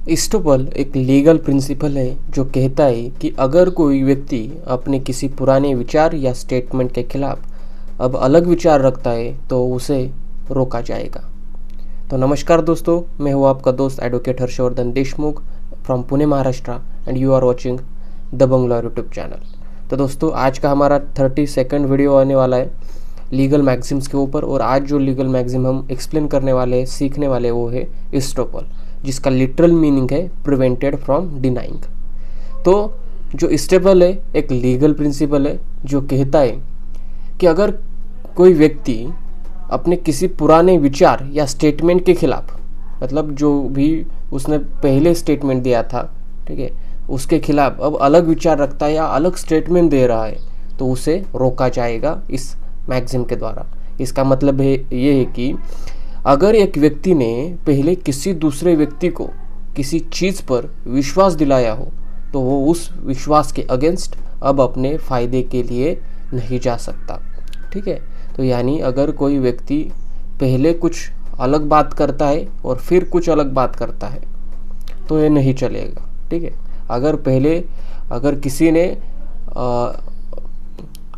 इस्टोपल एक legal principal है जो कहता है कि अगर कोई व्यक्ति अपने किसी पुराने विचार या स्टेटमेंट के खिलाफ अब अलग विचार रखता है तो उसे रोका जाएगा। तो नमस्कार दोस्तों, मैं हूँ आपका दोस्त advocate Harshvardhan Deshmukh from Pune Maharashtra and you are watching the Bangla YouTube channel. तो दोस्तों, आज का हमारा 32nd वीडियो आने वाला है लीगल मैक्सिम्स के ऊपर। और आज जो लीगल मैक्सिम हम एक्सप्लेन करने वाले हैं, सीखने वाले, वो है इस्टोपल, जिसका लिटरल मीनिंग है प्रिवेंटेड फ्रॉम डिनाइंग। तो जो इस्टोपल है एक लीगल प्रिंसिपल है जो कहता है कि अगर कोई व्यक्ति अपने किसी पुराने विचार या स्टेटमेंट के खिलाफ, मतलब जो भी उसने पहले स्टेटमेंट दिया था, ठीक है, उसके खिलाफ अब अलग विचार रखता है या अलग स्टेटमेंट दे रहा है तो उसे रोका जाएगा इस मैक्सिम के द्वारा। इसका मतलब है ये है कि अगर एक व्यक्ति ने पहले किसी दूसरे व्यक्ति को किसी चीज़ पर विश्वास दिलाया हो तो वो उस विश्वास के अगेंस्ट अब अपने फ़ायदे के लिए नहीं जा सकता। ठीक है, तो यानी अगर कोई व्यक्ति पहले कुछ अलग बात करता है और फिर कुछ अलग बात करता है तो ये नहीं चलेगा। ठीक है, अगर किसी ने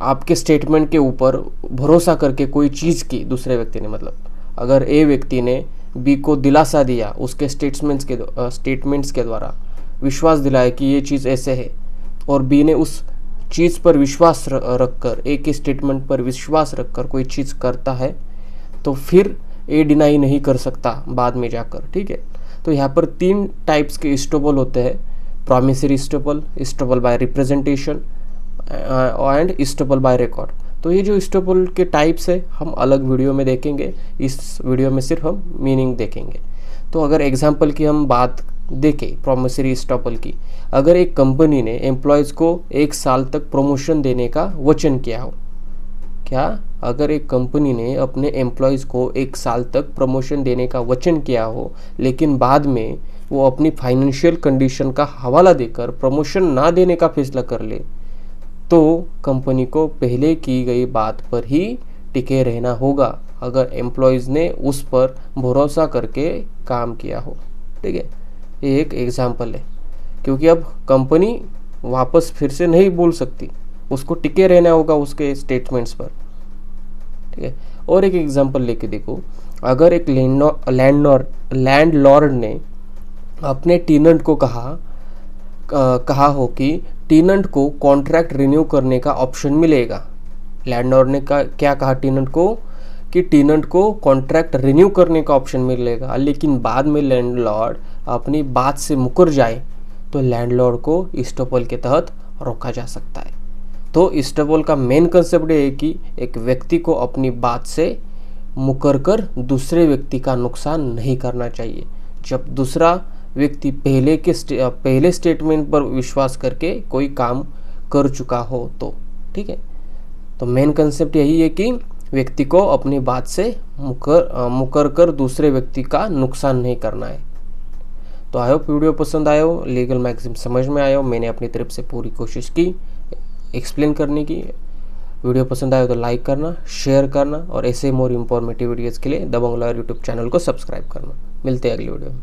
आपके स्टेटमेंट के ऊपर भरोसा करके कोई चीज़ की, दूसरे व्यक्ति ने, मतलब अगर ए व्यक्ति ने बी को दिलासा दिया, उसके स्टेटमेंट्स के द्वारा विश्वास दिलाया कि ये चीज़ ऐसे है, और बी ने उस चीज़ पर विश्वास रखकर, ए के स्टेटमेंट पर विश्वास रखकर कोई चीज़ करता है तो फिर ए डिनाई नहीं कर सकता बाद में जाकर। ठीक है, तो यहाँ पर 3 टाइप्स के इस्टोपल होते हैं: promissory estoppel, estoppel by representation and estoppel by record. तो ये जो इस्टोपल के टाइप्स है हम अलग वीडियो में देखेंगे, इस वीडियो में सिर्फ हम मीनिंग देखेंगे। तो अगर एग्जांपल की हम बात देखें प्रॉमिसरी इस्टोपल की, अगर एक कंपनी ने एम्प्लॉयज़ को 1 साल तक प्रमोशन देने का वचन किया हो, अगर एक कंपनी ने अपने एम्प्लॉयज़ को 1 साल तक प्रमोशन देने का वचन किया हो लेकिन बाद में वो अपनी फाइनेंशियल कंडीशन का हवाला देकर प्रमोशन ना देने का फैसला कर ले तो कंपनी को पहले की गई बात पर ही टिके रहना होगा, अगर एम्प्लॉयज़ ने उस पर भरोसा करके काम किया हो। ठीक है, ये एक एग्जांपल है, क्योंकि अब कंपनी वापस फिर से नहीं बोल सकती, उसको टिके रहना होगा उसके स्टेटमेंट्स पर। ठीक है, और एक एग्जांपल लेके देखो, अगर एक लैंडलॉर्ड ने अपने टेनेंट को कहा हो कि टेनेंट को कॉन्ट्रैक्ट रिन्यू करने का ऑप्शन मिलेगा। लैंडलॉर्ड ने क्या कहा टेनेंट को कि टेनेंट को कॉन्ट्रैक्ट रिन्यू करने का ऑप्शन मिलेगा, लेकिन बाद में लैंडलॉर्ड अपनी बात से मुकर जाए तो लैंडलॉर्ड को इस्टोपल के तहत रोका जा सकता है। तो इस्टोपल का मेन कंसेप्ट है कि एक व्यक्ति को अपनी बात से मुकर कर दूसरे व्यक्ति का नुकसान नहीं करना चाहिए जब दूसरा व्यक्ति पहले स्टेटमेंट पर विश्वास करके कोई काम कर चुका हो तो। ठीक है, तो मेन कंसेप्ट यही है कि व्यक्ति को अपनी बात से मुकर कर दूसरे व्यक्ति का नुकसान नहीं करना है। तो आई होप वीडियो पसंद आया हो, लीगल मैक्सिम समझ में आया हो। मैंने अपनी तरफ से पूरी कोशिश की एक्सप्लेन करने की। वीडियो पसंद आया तो लाइक करना, शेयर करना और ऐसे मोर इंफॉर्मेटिव वीडियोज़ के लिए द बंगला यूट्यूब चैनल को सब्सक्राइब करना। मिलते हैं अगली वीडियो में।